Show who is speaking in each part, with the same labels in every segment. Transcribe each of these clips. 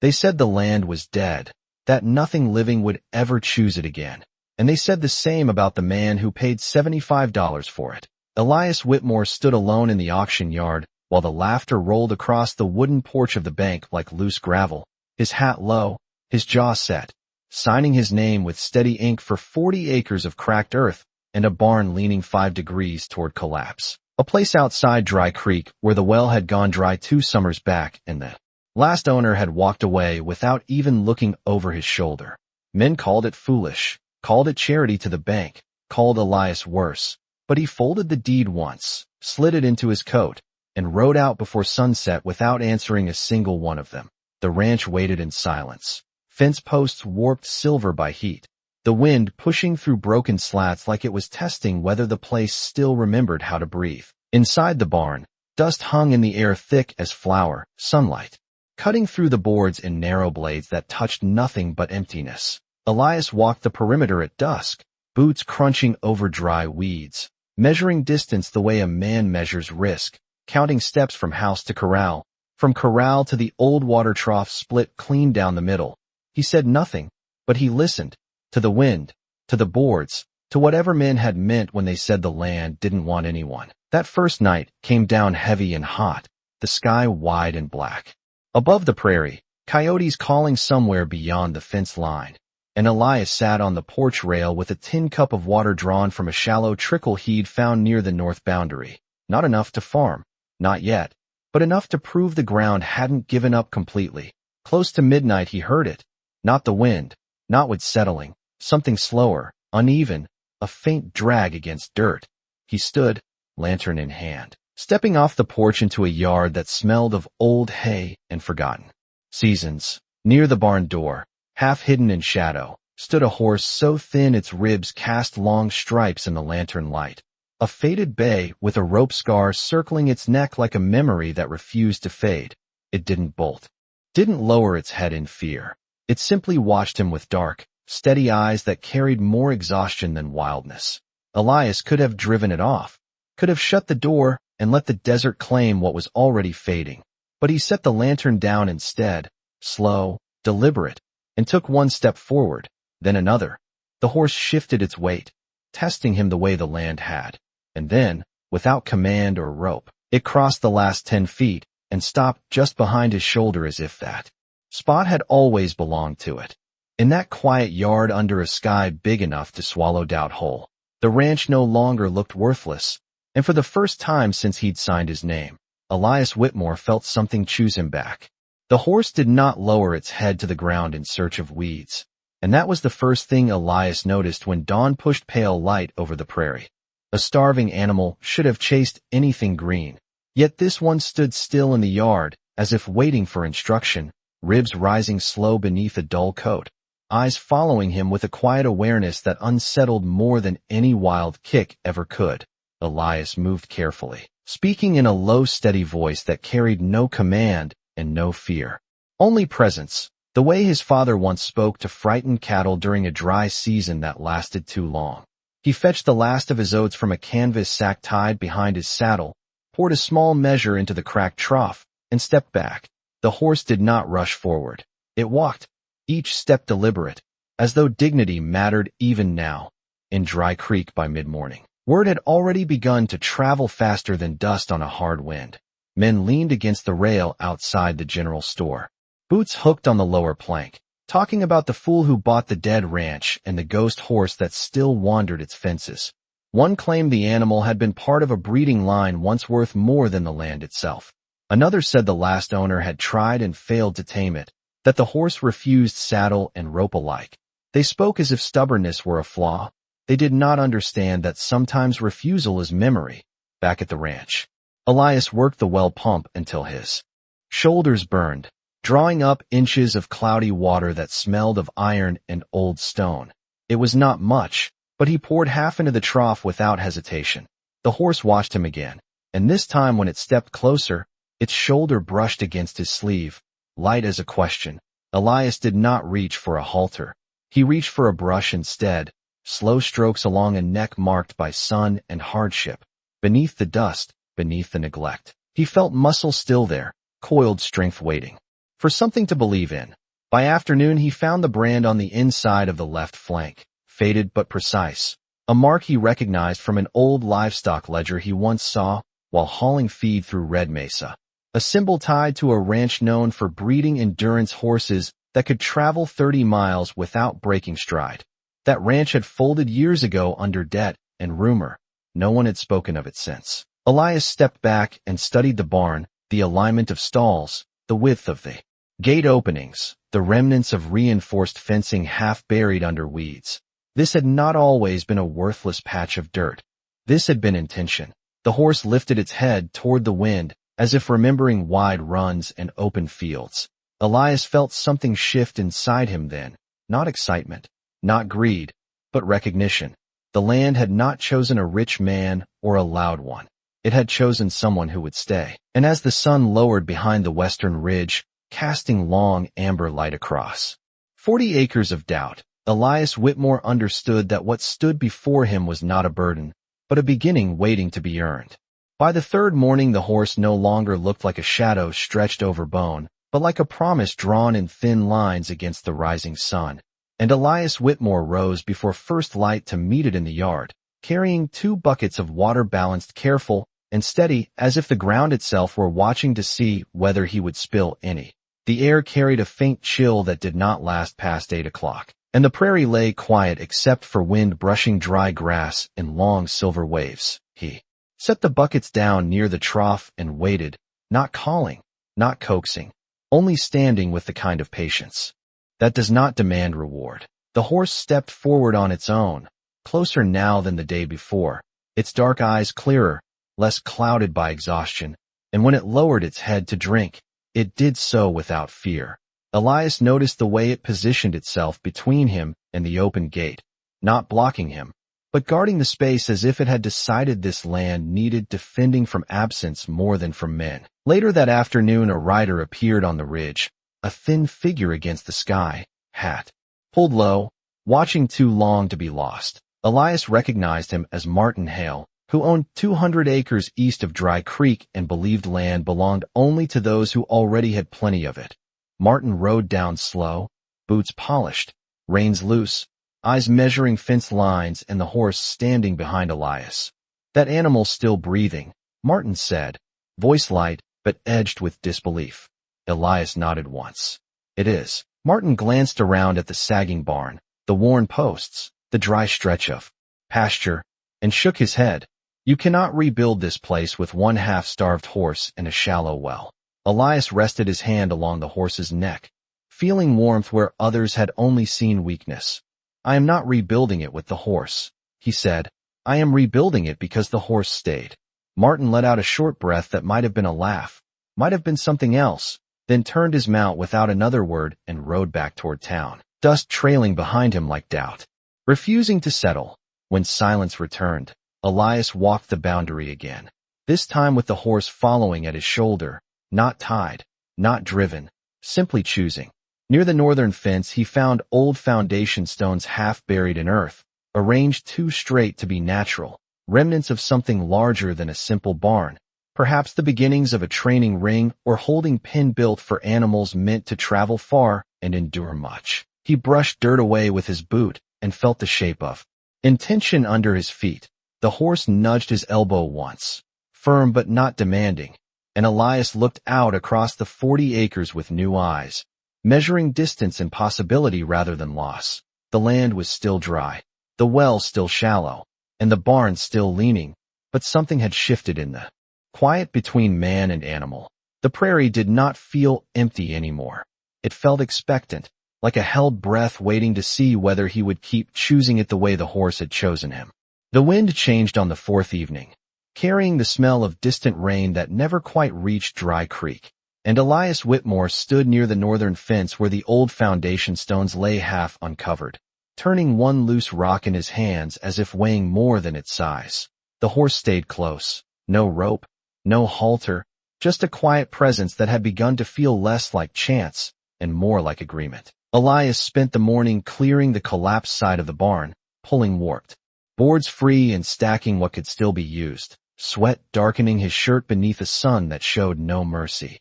Speaker 1: They said the land was dead, that nothing living would ever choose it again. And they said the same about the man who paid $75 for it. Elias Whitmore stood alone in the auction yard, while the laughter rolled across the wooden porch of the bank like loose gravel, his hat low, his jaw set, signing his name with steady ink for 40 acres of cracked earth and a barn leaning 5 degrees toward collapse. A place outside Dry Creek where the well had gone dry 2 summers back and the last owner had walked away without even looking over his shoulder. Men called it foolish, called it charity to the bank, called Elias worse. But he folded the deed once, slid it into his coat, and rode out before sunset without answering a single one of them. The ranch waited in silence. Fence posts warped silver by heat. The wind pushing through broken slats like it was testing whether the place still remembered how to breathe. Inside the barn, dust hung in the air thick as flour, sunlight, cutting through the boards in narrow blades that touched nothing but emptiness. Elias walked the perimeter at dusk, boots crunching over dry weeds, measuring distance the way a man measures risk, counting steps from house to corral, from corral to the old water trough split clean down the middle. He said nothing, but he listened, to the wind, to the boards, to whatever men had meant when they said the land didn't want anyone. That first night came down heavy and hot, the sky wide and black. Above the prairie, coyotes calling somewhere beyond the fence line. And Elias sat on the porch rail with a tin cup of water drawn from a shallow trickle he'd found near the north boundary. Not enough to farm, not yet, but enough to prove the ground hadn't given up completely. Close to midnight he heard it. Not the wind, not with settling, something slower, uneven, a faint drag against dirt. He stood, lantern in hand, stepping off the porch into a yard that smelled of old hay and forgotten seasons. Near the barn door, half hidden in shadow, stood a horse so thin its ribs cast long stripes in the lantern light. A faded bay with a rope scar circling its neck like a memory that refused to fade. It didn't bolt, didn't lower its head in fear. It simply watched him with dark, steady eyes that carried more exhaustion than wildness. Elias could have driven it off, could have shut the door and let the desert claim what was already fading. But he set the lantern down instead, slow, deliberate, and took one step forward, then another. The horse shifted its weight, testing him the way the land had. And then, without command or rope, it crossed the last 10 feet and stopped just behind his shoulder as if that spot had always belonged to it. In that quiet yard under a sky big enough to swallow doubt whole, the ranch no longer looked worthless, and for the first time since he'd signed his name, Elias Whitmore felt something choose him back. The horse did not lower its head to the ground in search of weeds, and that was the first thing Elias noticed when dawn pushed pale light over the prairie. A starving animal should have chased anything green, yet this one stood still in the yard, as if waiting for instruction, ribs rising slow beneath a dull coat, eyes following him with a quiet awareness that unsettled more than any wild kick ever could. Elias moved carefully, speaking in a low, steady voice that carried no command and no fear, only presence, the way his father once spoke to frightened cattle during a dry season that lasted too long. He fetched the last of his oats from a canvas sack tied behind his saddle, poured a small measure into the cracked trough, and stepped back. The horse did not rush forward. It walked, each step deliberate, as though dignity mattered even now. In Dry Creek by mid-morning, word had already begun to travel faster than dust on a hard wind. Men leaned against the rail outside the general store, boots hooked on the lower plank, talking about the fool who bought the dead ranch and the ghost horse that still wandered its fences. One claimed the animal had been part of a breeding line once worth more than the land itself. Another said the last owner had tried and failed to tame it, that the horse refused saddle and rope alike. They spoke as if stubbornness were a flaw. They did not understand that sometimes refusal is memory. Back at the ranch, Elias worked the well pump until his shoulders burned, drawing up inches of cloudy water that smelled of iron and old stone. It was not much, but he poured half into the trough without hesitation. The horse watched him again, and this time when it stepped closer, its shoulder brushed against his sleeve, light as a question. Elias did not reach for a halter. He reached for a brush instead, slow strokes along a neck marked by sun and hardship. Beneath the dust, beneath the neglect, he felt muscle still there, coiled strength waiting. for something to believe in. By afternoon he found the brand on the inside of the left flank, faded but precise. A mark he recognized from an old livestock ledger he once saw while hauling feed through Red Mesa. A symbol tied to a ranch known for breeding endurance horses that could travel 30 miles without breaking stride. That ranch had folded years ago under debt and rumor. No one had spoken of it since. Elias stepped back and studied the barn, the alignment of stalls, the width of the gate openings, the remnants of reinforced fencing half buried under weeds. This had not always been a worthless patch of dirt. This had been intention. The horse lifted its head toward the wind, as if remembering wide runs and open fields. Elias felt something shift inside him then, not excitement, not greed, but recognition. The land had not chosen a rich man or a loud one. It had chosen someone who would stay. And as the sun lowered behind the western ridge, casting long amber light across 40 acres of doubt, Elias Whitmore understood that what stood before him was not a burden, but a beginning waiting to be earned. By the third morning the horse no longer looked like a shadow stretched over bone, but like a promise drawn in thin lines against the rising sun. And Elias Whitmore rose before first light to meet it in the yard, carrying 2 buckets of water balanced careful and steady as if the ground itself were watching to see whether he would spill any. The air carried a faint chill that did not last past 8 o'clock, and the prairie lay quiet except for wind brushing dry grass in long silver waves. He set the buckets down near the trough and waited, not calling, not coaxing, only standing with the kind of patience that does not demand reward. The horse stepped forward on its own, closer now than the day before, its dark eyes clearer, less clouded by exhaustion, and when it lowered its head to drink, it did so without fear. Elias noticed the way it positioned itself between him and the open gate, not blocking him, but guarding the space as if it had decided this land needed defending from absence more than from men. Later that afternoon a rider appeared on the ridge, a thin figure against the sky, hat pulled low, watching too long to be lost. Elias recognized him as Martin Hale, who owned 200 acres east of Dry Creek and believed land belonged only to those who already had plenty of it. Martin rode down slow, boots polished, reins loose, eyes measuring fence lines and the horse standing behind Elias. That animal still breathing, Martin said, voice light but edged with disbelief. Elias nodded once. It is. Martin glanced around at the sagging barn, the worn posts, the dry stretch of pasture, and shook his head. You cannot rebuild this place with one half-starved horse and a shallow well. Elias rested his hand along the horse's neck, feeling warmth where others had only seen weakness. I am not rebuilding it with the horse, he said. I am rebuilding it because the horse stayed. Martin let out a short breath that might have been a laugh, might have been something else, then turned his mount without another word and rode back toward town, dust trailing behind him like doubt. Refusing to settle, when silence returned, Elias walked the boundary again, this time with the horse following at his shoulder, not tied, not driven, simply choosing. Near the northern fence he found old foundation stones half buried in earth, arranged too straight to be natural, remnants of something larger than a simple barn, perhaps the beginnings of a training ring or holding pen built for animals meant to travel far and endure much. He brushed dirt away with his boot and felt the shape of intention under his feet. The horse nudged his elbow once, firm but not demanding, and Elias looked out across the 40 acres with new eyes, measuring distance and possibility rather than loss. The land was still dry, the well still shallow, and the barn still leaning, but something had shifted in the quiet between man and animal. The prairie did not feel empty anymore. It felt expectant, like a held breath waiting to see whether he would keep choosing it the way the horse had chosen him. The wind changed on the 4th evening, carrying the smell of distant rain that never quite reached Dry Creek, and Elias Whitmore stood near the northern fence where the old foundation stones lay half uncovered, turning one loose rock in his hands as if weighing more than its size. The horse stayed close, no rope, no halter, just a quiet presence that had begun to feel less like chance and more like agreement. Elias spent the morning clearing the collapsed side of the barn, pulling warped boards free and stacking what could still be used, sweat darkening his shirt beneath a sun that showed no mercy.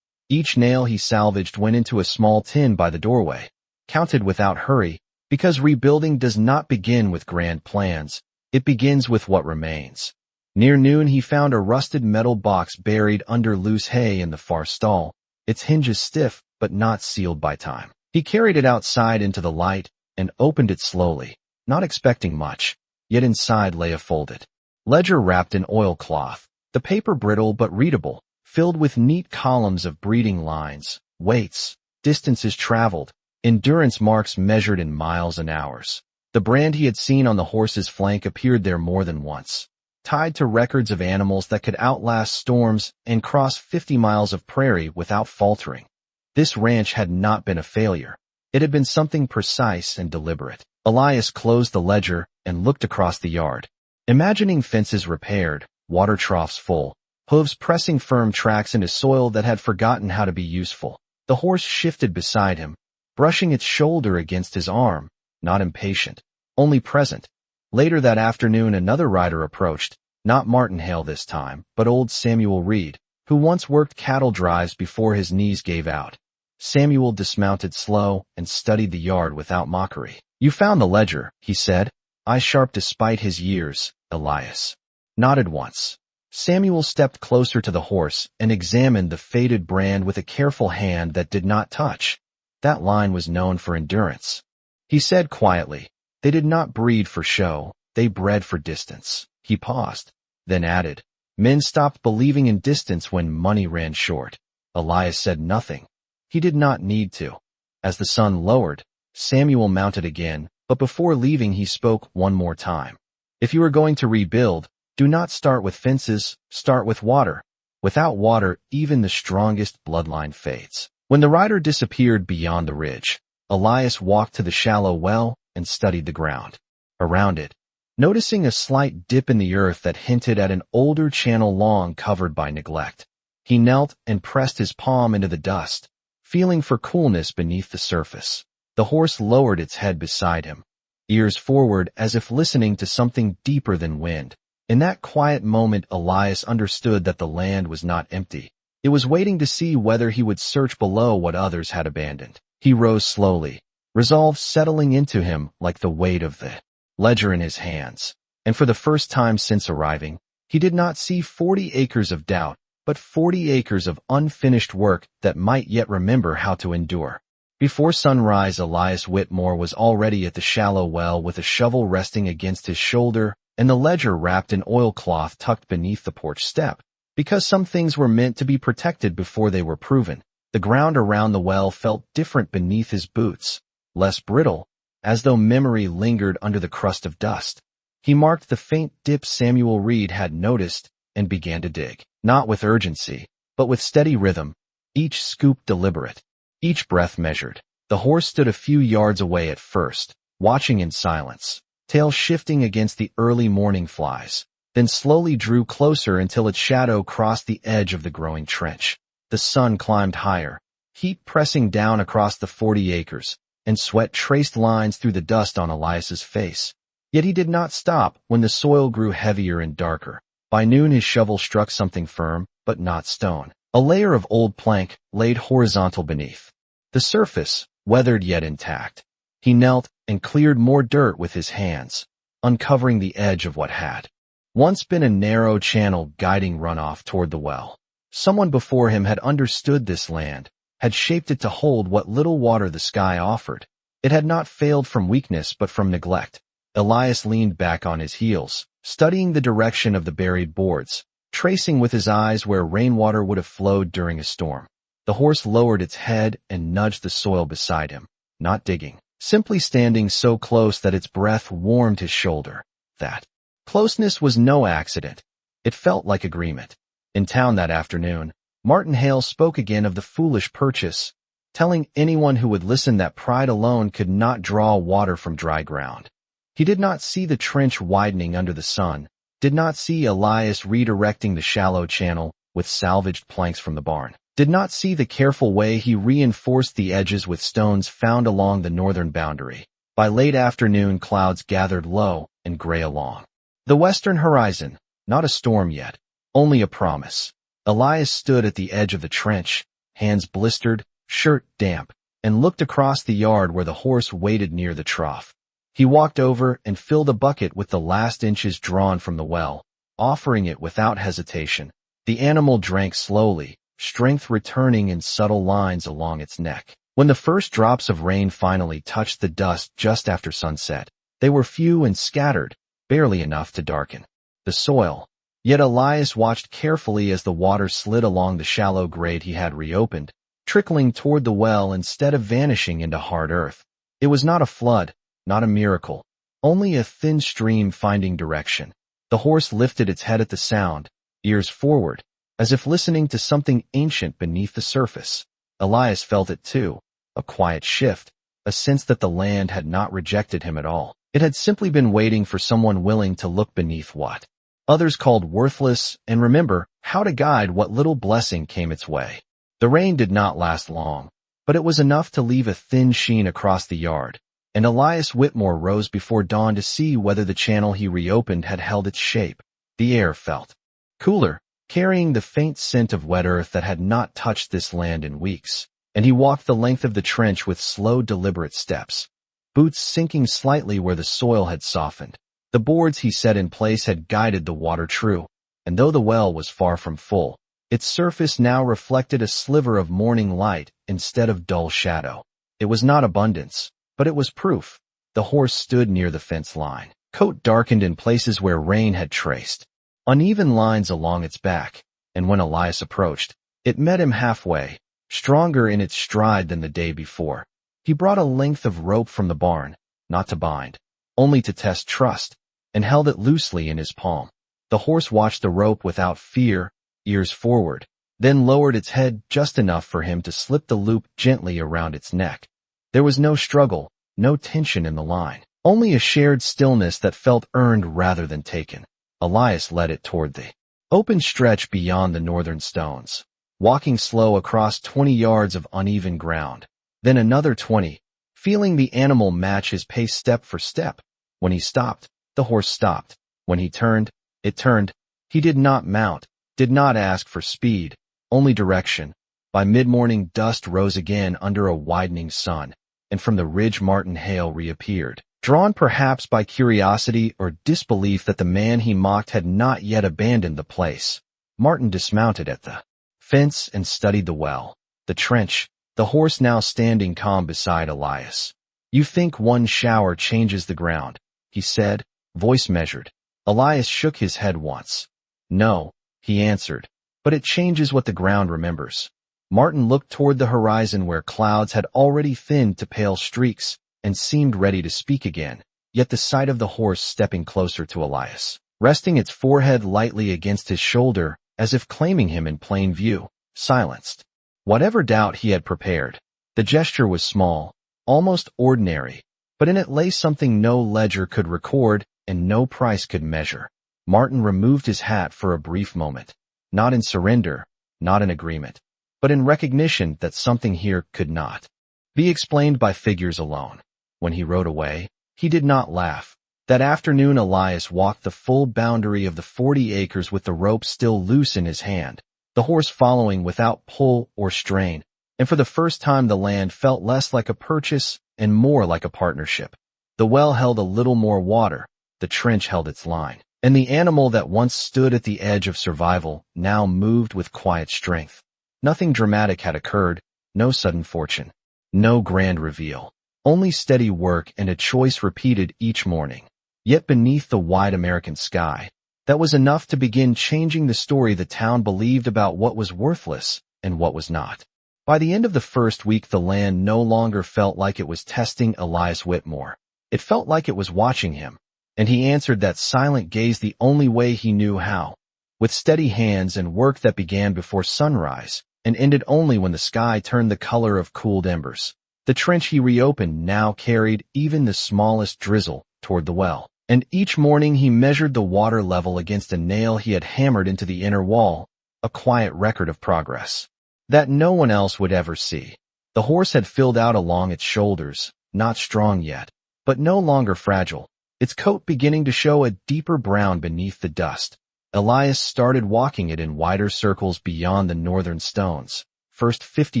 Speaker 1: Each nail he salvaged went into a small tin by the doorway, counted without hurry, because rebuilding does not begin with grand plans, it begins with what remains. Near noon he found a rusted metal box buried under loose hay in the far stall, its hinges stiff but not sealed by time. He carried it outside into the light and opened it slowly, not expecting much, yet inside lay a folded ledger wrapped in oilcloth, the paper brittle but readable, filled with neat columns of breeding lines, weights, distances traveled, endurance marks measured in miles and hours. The brand he had seen on the horse's flank appeared there more than once, tied to records of animals that could outlast storms and cross 50 miles of prairie without faltering. This ranch had not been a failure. It had been something precise and deliberate. Elias closed the ledger and looked across the yard, imagining fences repaired, water troughs full, hooves pressing firm tracks into soil that had forgotten how to be useful. The horse shifted beside him, brushing its shoulder against his arm, not impatient, only present. Later that afternoon another rider approached, not Martin Hale this time, but old Samuel Reed, who once worked cattle drives before his knees gave out. Samuel dismounted slow and studied the yard without mockery. "You found the ledger," he said, eyes sharp despite his years. Elias nodded once. Samuel stepped closer to the horse and examined the faded brand with a careful hand that did not touch. That line was known for endurance. He said quietly, "They did not breed for show, they bred for distance." He paused, then added, "Men stopped believing in distance when money ran short." Elias said nothing. He did not need to. As the sun lowered, Samuel mounted again, but before leaving he spoke one more time. "If you are going to rebuild, do not start with fences, start with water. Without water, even the strongest bloodline fades." When the rider disappeared beyond the ridge, Elias walked to the shallow well and studied the ground around it, noticing a slight dip in the earth that hinted at an older channel long covered by neglect. He knelt and pressed his palm into the dust, feeling for coolness beneath the surface. The horse lowered its head beside him, ears forward as if listening to something deeper than wind. In that quiet moment Elias understood that the land was not empty. It was waiting to see whether he would search below what others had abandoned. He rose slowly, resolve settling into him like the weight of the ledger in his hands. And for the first time since arriving, he did not see 40 acres of doubt, but 40 acres of unfinished work that might yet remember how to endure. Before sunrise, Elias Whitmore was already at the shallow well with a shovel resting against his shoulder and the ledger wrapped in oilcloth tucked beneath the porch step. Because some things were meant to be protected before they were proven, the ground around the well felt different beneath his boots, less brittle, as though memory lingered under the crust of dust. He marked the faint dip Samuel Reed had noticed and began to dig, not with urgency, but with steady rhythm, each scoop deliberate, each breath measured. The horse stood a few yards away at first, watching in silence, tail shifting against the early morning flies, then slowly drew closer until its shadow crossed the edge of the growing trench. The sun climbed higher, heat pressing down across the 40 acres, and sweat traced lines through the dust on Elias's face. Yet he did not stop when the soil grew heavier and darker. By noon his shovel struck something firm, but not stone. A layer of old plank laid horizontal beneath. The surface, weathered yet intact. He knelt and cleared more dirt with his hands, uncovering the edge of what had once been a narrow channel guiding runoff toward the well. Someone before him had understood this land, had shaped it to hold what little water the sky offered. It had not failed from weakness but from neglect. Elias leaned back on his heels, studying the direction of the buried boards, tracing with his eyes where rainwater would have flowed during a storm. The horse lowered its head and nudged the soil beside him, not digging, simply standing so close that its breath warmed his shoulder. That closeness was no accident. It felt like agreement. In town that afternoon, Martin Hale spoke again of the foolish purchase, telling anyone who would listen that pride alone could not draw water from dry ground. He did not see the trench widening under the sun, did not see Elias redirecting the shallow channel with salvaged planks from the barn, did not see the careful way he reinforced the edges with stones found along the northern boundary. By late afternoon clouds gathered low and gray along the western horizon, not a storm yet, only a promise. Elias stood at the edge of the trench, hands blistered, shirt damp, and looked across the yard where the horse waited near the trough. He walked over and filled a bucket with the last inches drawn from the well, offering it without hesitation. The animal drank slowly, strength returning in subtle lines along its neck. When the first drops of rain finally touched the dust just after sunset, they were few and scattered, barely enough to darken the soil. Yet Elias watched carefully as the water slid along the shallow grade he had reopened, trickling toward the well instead of vanishing into hard earth. It was not a flood, not a miracle, only a thin stream finding direction. The horse lifted its head at the sound, ears forward, as if listening to something ancient beneath the surface. Elias felt it too, a quiet shift, a sense that the land had not rejected him at all. It had simply been waiting for someone willing to look beneath what others called worthless and remember how to guide what little blessing came its way. The rain did not last long, but it was enough to leave a thin sheen across the yard, and Elias Whitmore rose before dawn to see whether the channel he reopened had held its shape. The air felt cooler, carrying the faint scent of wet earth that had not touched this land in weeks, and he walked the length of the trench with slow, deliberate steps, boots sinking slightly where the soil had softened. The boards he set in place had guided the water true, and though the well was far from full, its surface now reflected a sliver of morning light instead of dull shadow. It was not abundance, but it was proof. The horse stood near the fence line, coat darkened in places where rain had traced uneven lines along its back, and when Elias approached, it met him halfway, stronger in its stride than the day before. He brought a length of rope from the barn, not to bind, only to test trust, and held it loosely in his palm. The horse watched the rope without fear, ears forward, then lowered its head just enough for him to slip the loop gently around its neck. There was no struggle, no tension in the line, only a shared stillness that felt earned rather than taken. Elias led it toward the open stretch beyond the northern stones, walking slow across 20 yards of uneven ground, then another 20, feeling the animal match his pace step for step. When he stopped, the horse stopped. When he turned, it turned. He did not mount, did not ask for speed, only direction. By mid-morning dust rose again under a widening sun, and from the ridge Martin Hale reappeared, drawn perhaps by curiosity or disbelief that the man he mocked had not yet abandoned the place. Martin dismounted at the fence and studied the well, the trench, the horse now standing calm beside Elias. "You think one shower changes the ground," he said, voice measured. Elias shook his head once. "No," he answered, "but it changes what the ground remembers." Martin looked toward the horizon where clouds had already thinned to pale streaks and seemed ready to speak again, yet the sight of the horse stepping closer to Elias, resting its forehead lightly against his shoulder as if claiming him in plain view, silenced whatever doubt he had prepared. The gesture was small, almost ordinary, but in it lay something no ledger could record and no price could measure. Martin removed his hat for a brief moment, not in surrender, not in agreement, but in recognition that something here could not be explained by figures alone. When he rode away, he did not laugh. That afternoon Elias walked the full boundary of the 40 acres with the rope still loose in his hand, the horse following without pull or strain, and for the first time the land felt less like a purchase and more like a partnership. The well held a little more water, the trench held its line, and the animal that once stood at the edge of survival now moved with quiet strength. Nothing dramatic had occurred, no sudden fortune, no grand reveal, only steady work and a choice repeated each morning. Yet beneath the wide American sky, that was enough to begin changing the story the town believed about what was worthless and what was not. By the end of the first week, the land no longer felt like it was testing Elias Whitmore. It felt like it was watching him, and he answered that silent gaze the only way he knew how, with steady hands and work that began before sunrise and ended only when the sky turned the color of cooled embers. The trench he reopened now carried even the smallest drizzle toward the well, and each morning he measured the water level against a nail he had hammered into the inner wall, a quiet record of progress that no one else would ever see. The horse had filled out along its shoulders, not strong yet, but no longer fragile, its coat beginning to show a deeper brown beneath the dust. Elias started walking it in wider circles beyond the northern stones, first 50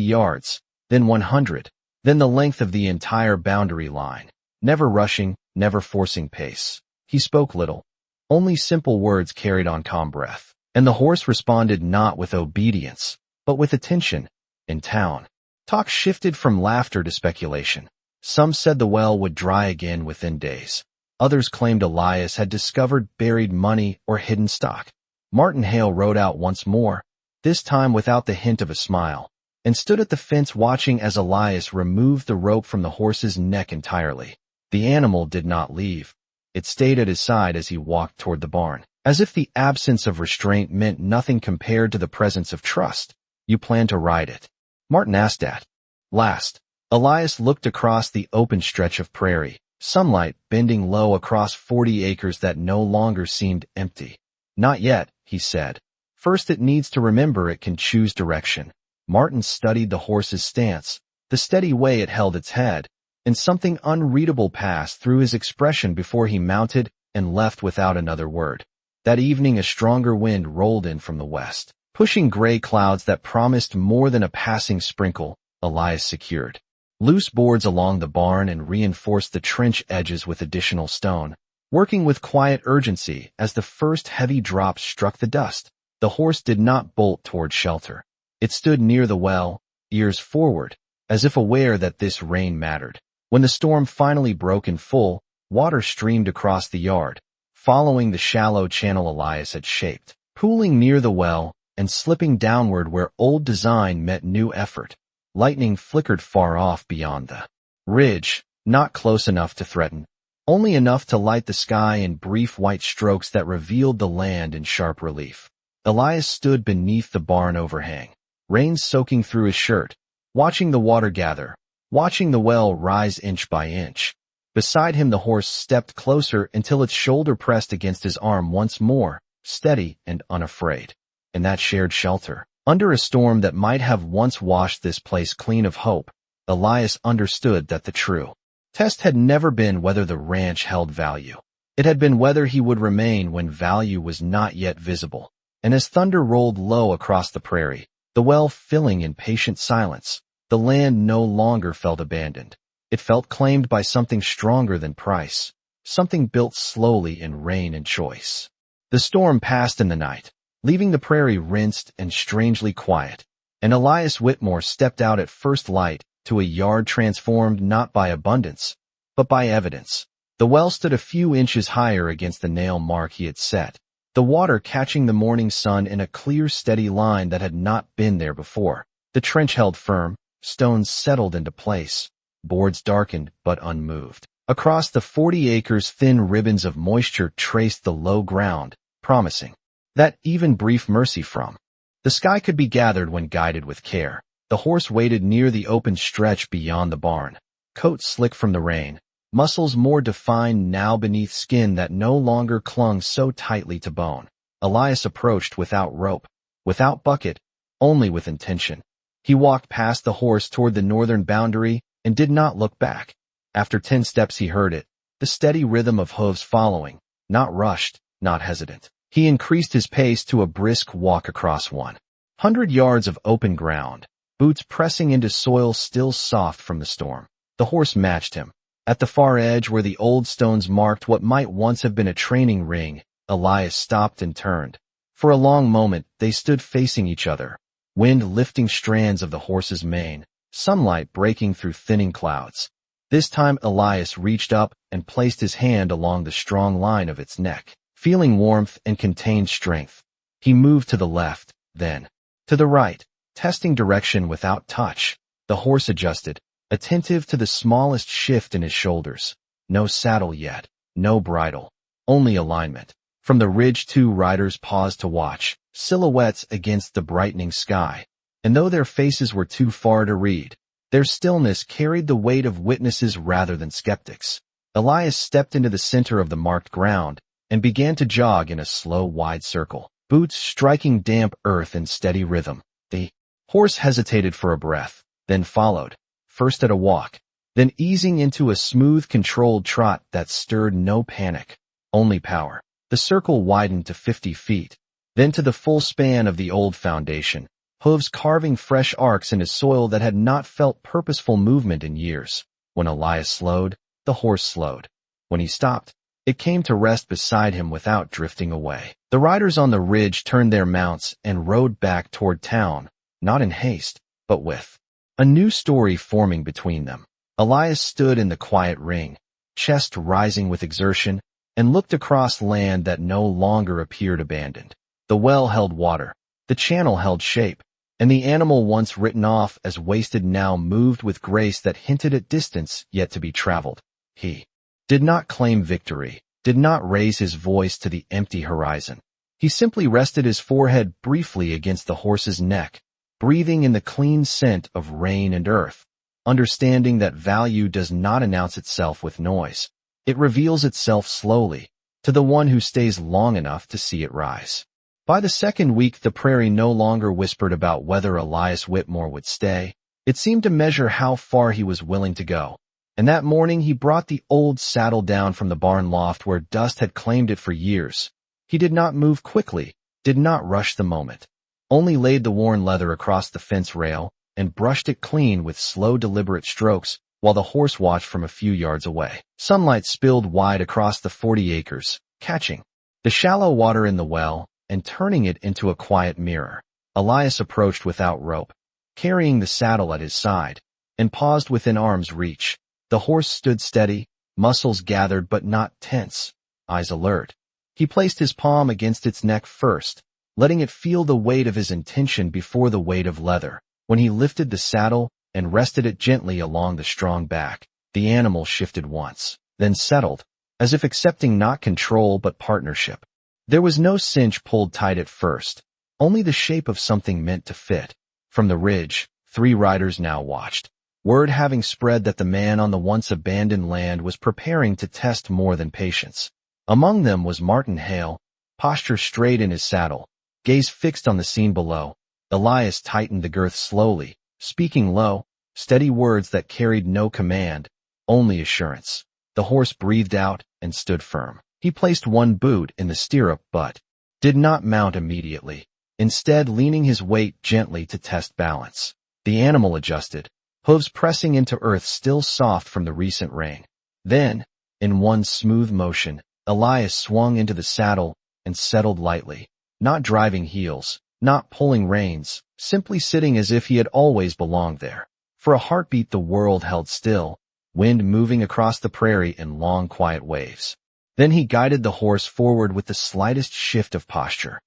Speaker 1: yards, then 100, then the length of the entire boundary line, never rushing, never forcing pace. He spoke little. Only simple words carried on calm breath. And the horse responded not with obedience, but with attention. In town, talk shifted from laughter to speculation. Some said the well would dry again within days. Others claimed Elias had discovered buried money or hidden stock. Martin Hale rode out once more, this time without the hint of a smile, and stood at the fence watching as Elias removed the rope from the horse's neck entirely. The animal did not leave. It stayed at his side as he walked toward the barn, as if the absence of restraint meant nothing compared to the presence of trust. You plan to ride it? Martin asked at last. Elias looked across the open stretch of prairie, sunlight bending low across 40 acres that no longer seemed empty. Not yet, he said. First it needs to remember it can choose direction. Martin studied the horse's stance, the steady way it held its head, and something unreadable passed through his expression before he mounted and left without another word. That evening a stronger wind rolled in from the west, pushing gray clouds that promised more than a passing sprinkle. Elias secured loose boards along the barn and reinforced the trench edges with additional stone, working with quiet urgency as the first heavy drops struck the dust. The horse did not bolt toward shelter. It stood near the well, ears forward, as if aware that this rain mattered. When the storm finally broke in full, water streamed across the yard, following the shallow channel Elias had shaped, pooling near the well and slipping downward where old design met new effort. Lightning flickered far off beyond the ridge, not close enough to threaten, only enough to light the sky in brief white strokes that revealed the land in sharp relief. Elias stood beneath the barn overhang, rain soaking through his shirt, watching the water gather, watching the well rise inch by inch. Beside him the horse stepped closer until its shoulder pressed against his arm once more, steady and unafraid. In that shared shelter, under a storm that might have once washed this place clean of hope, Elias understood that the true test had never been whether the ranch held value. It had been whether he would remain when value was not yet visible. And as thunder rolled low across the prairie, the well filling in patient silence, the land no longer felt abandoned. It felt claimed by something stronger than price, something built slowly in rain and choice. The storm passed in the night, leaving the prairie rinsed and strangely quiet, and Elias Whitmore stepped out at first light to a yard transformed not by abundance, but by evidence. The well stood a few inches higher against the nail mark he had set, the water catching the morning sun in a clear, steady line that had not been there before. The trench held firm, stones settled into place, boards darkened but unmoved. Across the 40 acres thin ribbons of moisture traced the low ground, promising that even brief mercy from the sky could be gathered when guided with care. The horse waited near the open stretch beyond the barn, coat slick from the rain, muscles more defined now beneath skin that no longer clung so tightly to bone. Elias approached without rope, without bucket, only with intention. He walked past the horse toward the northern boundary and did not look back. After 10 steps he heard it, the steady rhythm of hooves following, not rushed, not hesitant. He increased his pace to a brisk walk across 100 yards of open ground, boots pressing into soil still soft from the storm. The horse matched him. At the far edge where the old stones marked what might once have been a training ring, Elias stopped and turned. For a long moment they stood facing each other, wind lifting strands of the horse's mane, sunlight breaking through thinning clouds. This time Elias reached up and placed his hand along the strong line of its neck, feeling warmth and contained strength. He moved to the left, then to the right, testing direction without touch. The horse adjusted, attentive to the smallest shift in his shoulders. No saddle yet, no bridle, only alignment. From the ridge 2 riders paused to watch, silhouettes against the brightening sky. And though their faces were too far to read, their stillness carried the weight of witnesses rather than skeptics. Elias stepped into the center of the marked ground and began to jog in a slow, wide circle, boots striking damp earth in steady rhythm. The horse hesitated for a breath, then followed, first at a walk, then easing into a smooth, controlled trot that stirred no panic, only power. The circle widened to 50 feet, then to the full span of the old foundation, hooves carving fresh arcs into soil that had not felt purposeful movement in years. When Elias slowed, the horse slowed. When he stopped, it came to rest beside him without drifting away. The riders on the ridge turned their mounts and rode back toward town, not in haste, but with a new story forming between them. Elias stood in the quiet ring, chest rising with exertion, and looked across land that no longer appeared abandoned. The well held water, the channel held shape, and the animal once written off as wasted now moved with grace that hinted at distance yet to be traveled. He did not claim victory, did not raise his voice to the empty horizon. He simply rested his forehead briefly against the horse's neck, breathing in the clean scent of rain and earth, understanding that value does not announce itself with noise. It reveals itself slowly, to the one who stays long enough to see it rise. By the second week, the prairie no longer whispered about whether Elias Whitmore would stay. It seemed to measure how far he was willing to go. And that morning he brought the old saddle down from the barn loft where dust had claimed it for years. He did not move quickly, did not rush the moment, only laid the worn leather across the fence rail and brushed it clean with slow, deliberate strokes while the horse watched from a few yards away. Sunlight spilled wide across the 40 acres, catching the shallow water in the well and turning it into a quiet mirror. Elias approached without rope, carrying the saddle at his side, and paused within arm's reach. The horse stood steady, muscles gathered but not tense, eyes alert. He placed his palm against its neck first, letting it feel the weight of his intention before the weight of leather. When he lifted the saddle and rested it gently along the strong back, the animal shifted once, then settled, as if accepting not control but partnership. There was no cinch pulled tight at first, only the shape of something meant to fit. From the ridge, 3 riders now watched, word having spread that the man on the once abandoned land was preparing to test more than patience. Among them was Martin Hale, posture straight in his saddle, gaze fixed on the scene below. Elias tightened the girth slowly, speaking low, steady words that carried no command, only assurance. The horse breathed out and stood firm. He placed one boot in the stirrup but did not mount immediately, instead leaning his weight gently to test balance. The animal adjusted, hooves pressing into earth still soft from the recent rain. Then, in one smooth motion, Elias swung into the saddle and settled lightly, not driving heels, not pulling reins, simply sitting as if he had always belonged there. For a heartbeat the world held still, wind moving across the prairie in long quiet waves. Then he guided the horse forward with the slightest shift of posture.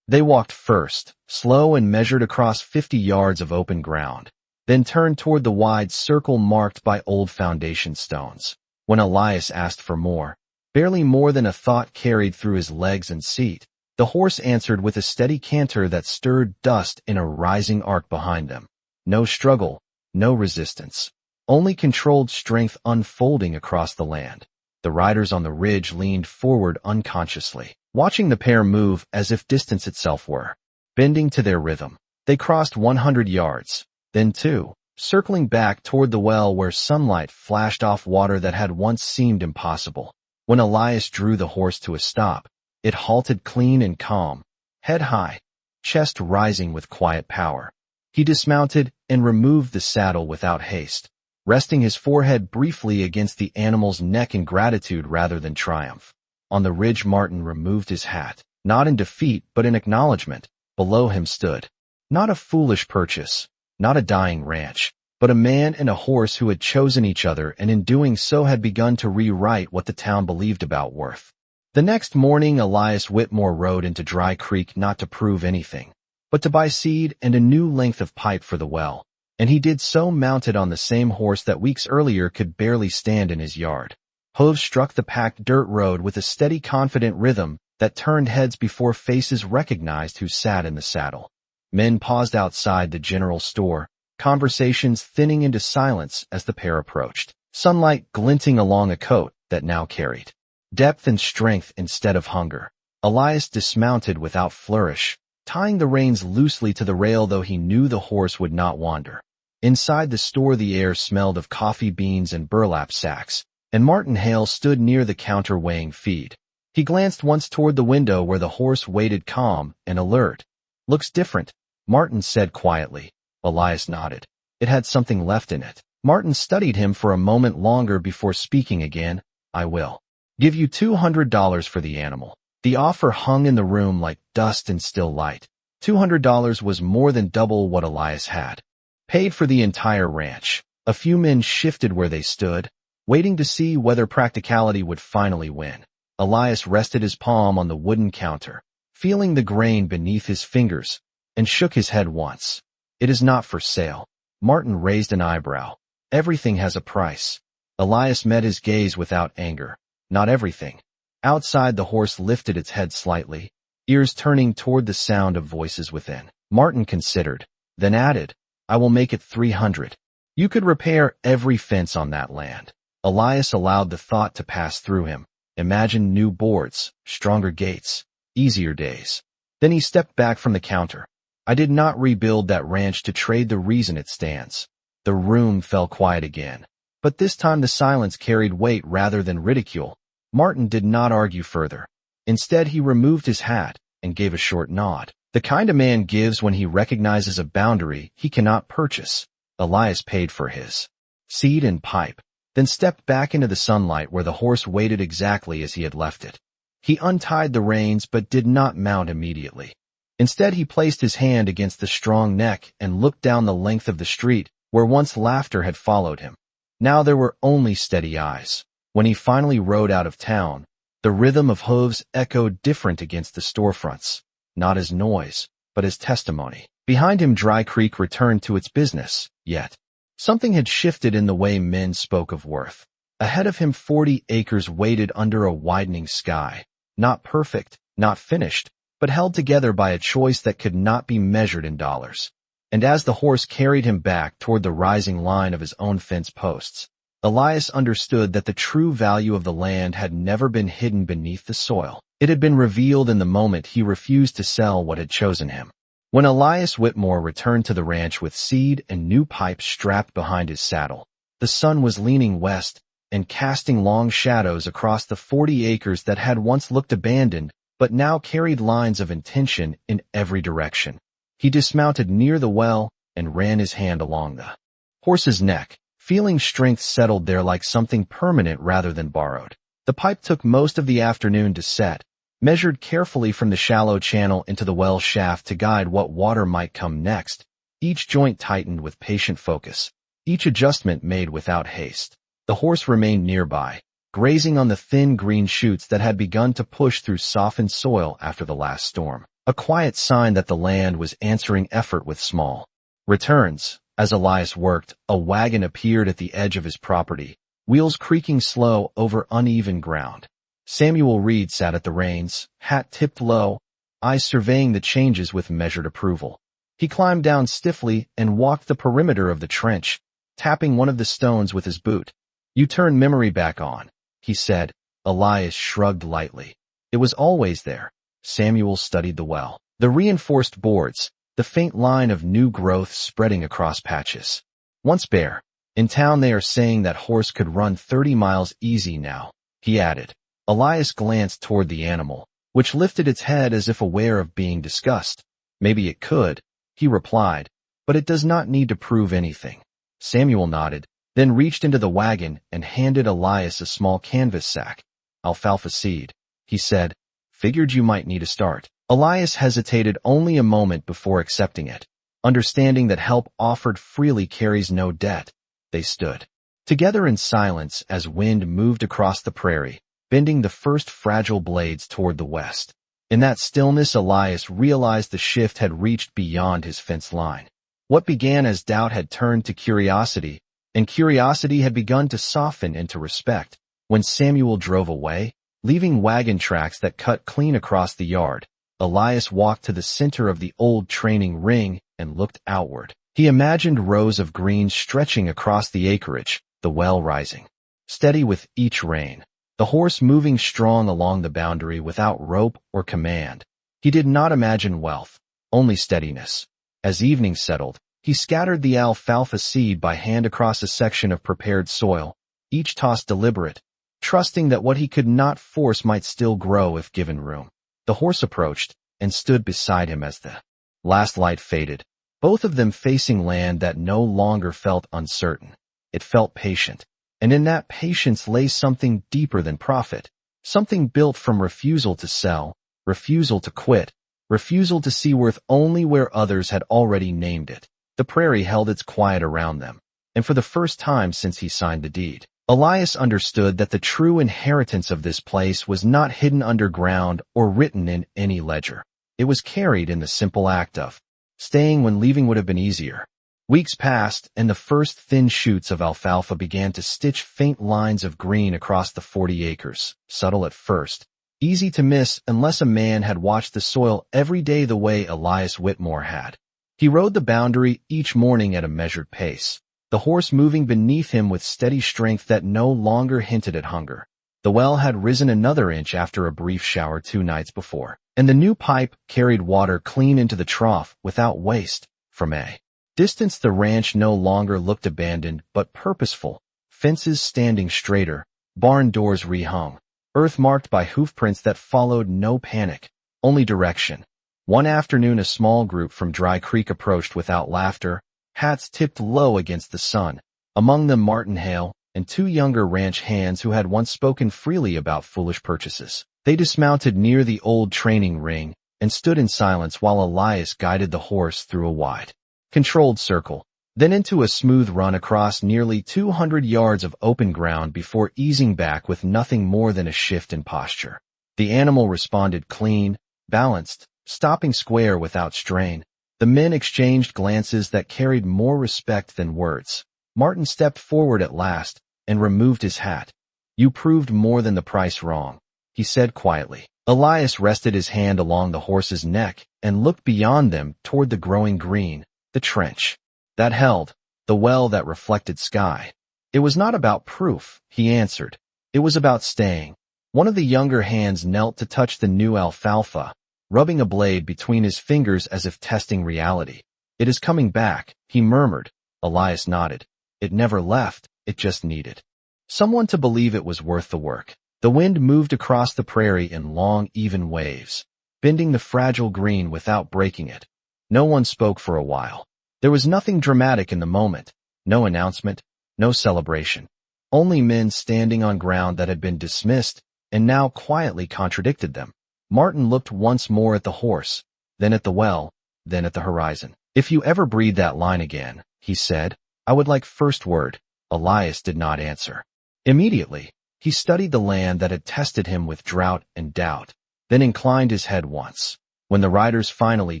Speaker 1: They walked first, slow and measured across 50 yards of open ground, then turned toward the wide circle marked by old foundation stones. When Elias asked for more, barely more than a thought carried through his legs and seat, the horse answered with a steady canter that stirred dust in a rising arc behind them. No struggle, no resistance, only controlled strength unfolding across the land. The riders on the ridge leaned forward unconsciously, watching the pair move as if distance itself were bending to their rhythm. They crossed 100 yards, then 2, circling back toward the well where sunlight flashed off water that had once seemed impossible. When Elias drew the horse to a stop, it halted clean and calm, head high, chest rising with quiet power. He dismounted and removed the saddle without haste, resting his forehead briefly against the animal's neck in gratitude rather than triumph. On the ridge Martin removed his hat, not in defeat but in acknowledgement. Below him stood, not a foolish purchase, not a dying ranch, but a man and a horse who had chosen each other and in doing so had begun to rewrite what the town believed about worth. The next morning Elias Whitmore rode into Dry Creek not to prove anything, but to buy seed and a new length of pipe for the well, and he did so mounted on the same horse that weeks earlier could barely stand in his yard. Hooves struck the packed dirt road with a steady, confident rhythm that turned heads before faces recognized who sat in the saddle. Men paused outside the general store, conversations thinning into silence as the pair approached, sunlight glinting along a coat that now carried depth and strength instead of hunger. Elias dismounted without flourish, tying the reins loosely to the rail though he knew the horse would not wander. Inside the store the air smelled of coffee beans and burlap sacks, and Martin Hale stood near the counter weighing feed. He glanced once toward the window where the horse waited calm and alert. "Looks different," Martin said quietly. Elias nodded. It had something left in it. Martin studied him for a moment longer before speaking again. I will give you $200 for the animal. The offer hung in the room like dust in still light. $200 was more than double what Elias had paid for the entire ranch. A few men shifted where they stood, waiting to see whether practicality would finally win. Elias rested his palm on the wooden counter, feeling the grain beneath his fingers, and shook his head once. It is not for sale. Martin raised an eyebrow. Everything has a price. Elias met his gaze without anger. Not everything. Outside, the horse lifted its head slightly, ears turning toward the sound of voices within. Martin considered, then added, I will make it 300. You could repair every fence on that land. Elias allowed the thought to pass through him. Imagine new boards, stronger gates, easier days. Then he stepped back from the counter. I did not rebuild that ranch to trade the reason it stands. The room fell quiet again. But this time the silence carried weight rather than ridicule. Martin did not argue further. Instead, he removed his hat and gave a short nod. The kind a man gives when he recognizes a boundary he cannot purchase. Elias paid for his seed and pipe, then stepped back into the sunlight where the horse waited exactly as he had left it. He untied the reins but did not mount immediately. Instead, he placed his hand against the strong neck and looked down the length of the street where once laughter had followed him. Now there were only steady eyes. When he finally rode out of town, the rhythm of hooves echoed different against the storefronts, not as noise, but as testimony. Behind him, Dry Creek returned to its business, yet something had shifted in the way men spoke of worth. Ahead of him, 40 acres waited under a widening sky, not perfect, not finished, but held together by a choice that could not be measured in dollars. And as the horse carried him back toward the rising line of his own fence posts, Elias understood that the true value of the land had never been hidden beneath the soil. It had been revealed in the moment he refused to sell what had chosen him. When Elias Whitmore returned to the ranch with seed and new pipes strapped behind his saddle, the sun was leaning west and casting long shadows across the 40 acres that had once looked abandoned but now carried lines of intention in every direction. He dismounted near the well and ran his hand along the horse's neck, feeling strength settled there like something permanent rather than borrowed. The pipe took most of the afternoon to set, measured carefully from the shallow channel into the well shaft to guide what water might come next. Each joint tightened with patient focus, each adjustment made without haste. The horse remained nearby, grazing on the thin green shoots that had begun to push through softened soil after the last storm, a quiet sign that the land was answering effort with small returns. As Elias worked, a wagon appeared at the edge of his property, wheels creaking slow over uneven ground. Samuel Reed sat at the reins, hat tipped low, eyes surveying the changes with measured approval. He climbed down stiffly and walked the perimeter of the trench, tapping one of the stones with his boot. You turned memory back on, he said. Elias shrugged lightly. It was always there. Samuel studied the well, the reinforced boards, the faint line of new growth spreading across patches. Once bare. In town they are saying that horse could run 30 miles easy now, he added. Elias glanced toward the animal, which lifted its head as if aware of being discussed. Maybe it could, he replied, but it does not need to prove anything. Samuel nodded, then reached into the wagon and handed Elias a small canvas sack. Alfalfa seed, he said. Figured you might need a start. Elias hesitated only a moment before accepting it, understanding that help offered freely carries no debt. They stood together in silence as wind moved across the prairie, bending the first fragile blades toward the west. In that stillness, Elias realized the shift had reached beyond his fence line. What began as doubt had turned to curiosity, and curiosity had begun to soften into respect. When Samuel drove away, leaving wagon tracks that cut clean across the yard, Elias walked to the center of the old training ring and looked outward. He imagined rows of greens stretching across the acreage, the well rising steady with each rein, the horse moving strong along the boundary without rope or command. He did not imagine wealth, only steadiness. As evening settled, he scattered the alfalfa seed by hand across a section of prepared soil, each toss deliberate, trusting that what he could not force might still grow if given room. The horse approached and stood beside him as the Last light faded, both of them facing land that no longer felt uncertain. It felt patient, and in that patience lay something deeper than profit, something built from refusal to sell, refusal to quit, refusal to see worth only where others had already named it. The prairie held its quiet around them, and for the first time since he signed the deed, Elias understood that the true inheritance of this place was not hidden underground or written in any ledger. It was carried in the simple act of staying when leaving would have been easier. Weeks passed, and the first thin shoots of alfalfa began to stitch faint lines of green across the 40 acres, subtle at first, easy to miss unless a man had watched the soil every day the way Elias Whitmore had. He rode the boundary each morning at a measured pace, the horse moving beneath him with steady strength that no longer hinted at hunger. The well had risen another inch after a brief shower 2 nights before, and the new pipe carried water clean into the trough without waste. From a distance the ranch no longer looked abandoned but purposeful, fences standing straighter, barn doors rehung, earth marked by hoofprints that followed no panic, only direction. One afternoon a small group from Dry Creek approached without laughter, hats tipped low against the sun, among them Martin Hale and 2 younger ranch hands who had once spoken freely about foolish purchases. They dismounted near the old training ring and stood in silence while Elias guided the horse through a wide, controlled circle, then into a smooth run across nearly 200 yards of open ground before easing back with nothing more than a shift in posture. The animal responded clean, balanced, stopping square without strain. The men exchanged glances that carried more respect than words. Martin stepped forward at last and removed his hat. "You proved more than the price wrong," he said quietly. Elias rested his hand along the horse's neck and looked beyond them toward the growing green, the trench that held, the well that reflected sky. "It was not about proof," he answered. "It was about staying." One of the younger hands knelt to touch the new alfalfa, rubbing a blade between his fingers as if testing reality. "It is coming back," he murmured. Elias nodded. "It never left, it just needed someone to believe it was worth the work." The wind moved across the prairie in long, even waves, bending the fragile green without breaking it. No one spoke for a while. There was nothing dramatic in the moment, no announcement, no celebration. Only men standing on ground that had been dismissed and now quietly contradicted them. Martin looked once more at the horse, then at the well, then at the horizon. "If you ever breathe that line again," he said, "I would like first word." Elias did not answer. Immediately, he studied the land that had tested him with drought and doubt, then inclined his head once. When the riders finally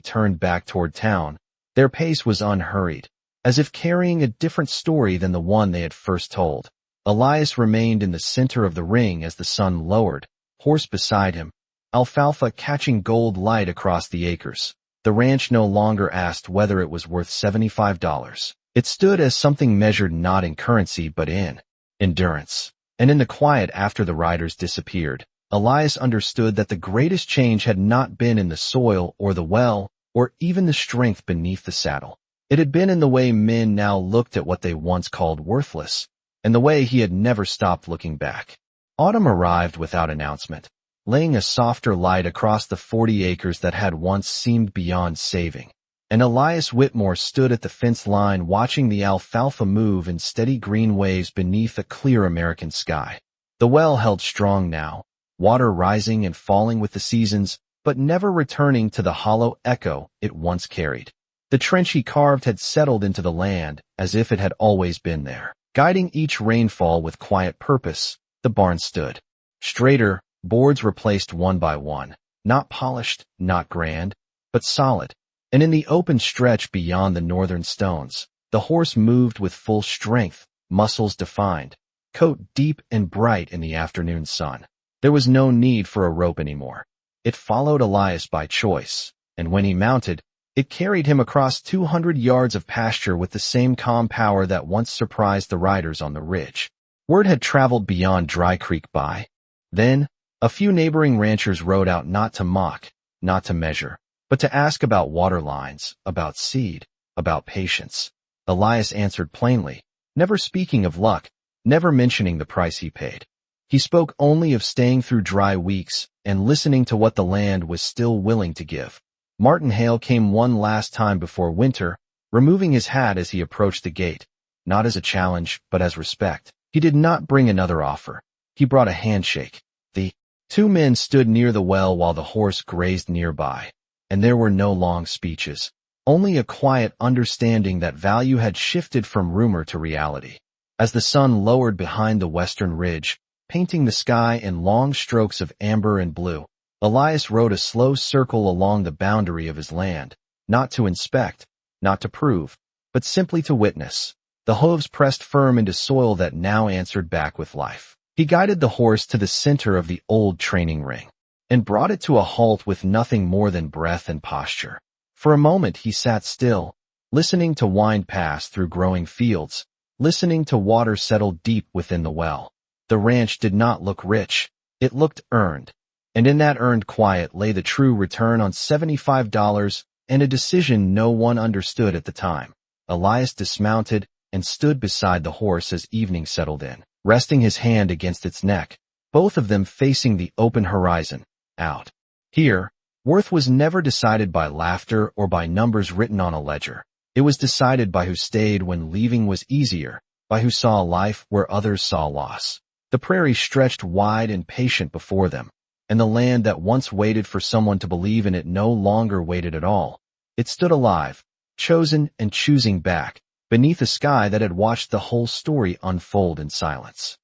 Speaker 1: turned back toward town, their pace was unhurried, as if carrying a different story than the one they had first told. Elias remained in the center of the ring as the sun lowered, horse beside him, alfalfa catching gold light across the acres. The ranch no longer asked whether it was worth $75. It stood as something measured not in currency but in endurance. And in the quiet after the riders disappeared, Elias understood that the greatest change had not been in the soil or the well, or even the strength beneath the saddle. It had been in the way men now looked at what they once called worthless, and the way he had never stopped looking back. Autumn arrived without announcement, laying a softer light across the 40 acres that had once seemed beyond saving. And Elias Whitmore stood at the fence line watching the alfalfa move in steady green waves beneath a clear American sky. The well held strong now, water rising and falling with the seasons, but never returning to the hollow echo it once carried. The trench he carved had settled into the land as if it had always been there. Guiding each rainfall with quiet purpose, the barn stood. Straighter, boards replaced one by one, not polished, not grand, but solid. And in the open stretch beyond the northern stones, the horse moved with full strength, muscles defined, coat deep and bright in the afternoon sun. There was no need for a rope anymore. It followed Elias by choice, and when he mounted, it carried him across 200 yards of pasture with the same calm power that once surprised the riders on the ridge. Word had traveled beyond Dry Creek by then. A few neighboring ranchers rode out not to mock, not to measure, but to ask about water lines, about seed, about patience. Elias answered plainly, never speaking of luck, never mentioning the price he paid. He spoke only of staying through dry weeks and listening to what the land was still willing to give. Martin Hale came one last time before winter, removing his hat as he approached the gate, not as a challenge, but as respect. He did not bring another offer. He brought a handshake. The two men stood near the well while the horse grazed nearby, and there were no long speeches, only a quiet understanding that value had shifted from rumor to reality. As the sun lowered behind the western ridge, painting the sky in long strokes of amber and blue, Elias rode a slow circle along the boundary of his land, not to inspect, not to prove, but simply to witness. The hooves pressed firm into soil that now answered back with life. He guided the horse to the center of the old training ring, and brought it to a halt with nothing more than breath and posture. For a moment he sat still, listening to wind pass through growing fields, listening to water settle deep within the well. The ranch did not look rich, it looked earned, and in that earned quiet lay the true return on $75 and a decision no one understood at the time. Elias dismounted and stood beside the horse as evening settled in, resting his hand against its neck, both of them facing the open horizon. Out here, worth was never decided by laughter or by numbers written on a ledger. It was decided by who stayed when leaving was easier, by who saw a life where others saw loss. The prairie stretched wide and patient before them, and the land that once waited for someone to believe in it no longer waited at all. It stood alive, chosen and choosing back, beneath a sky that had watched the whole story unfold in silence.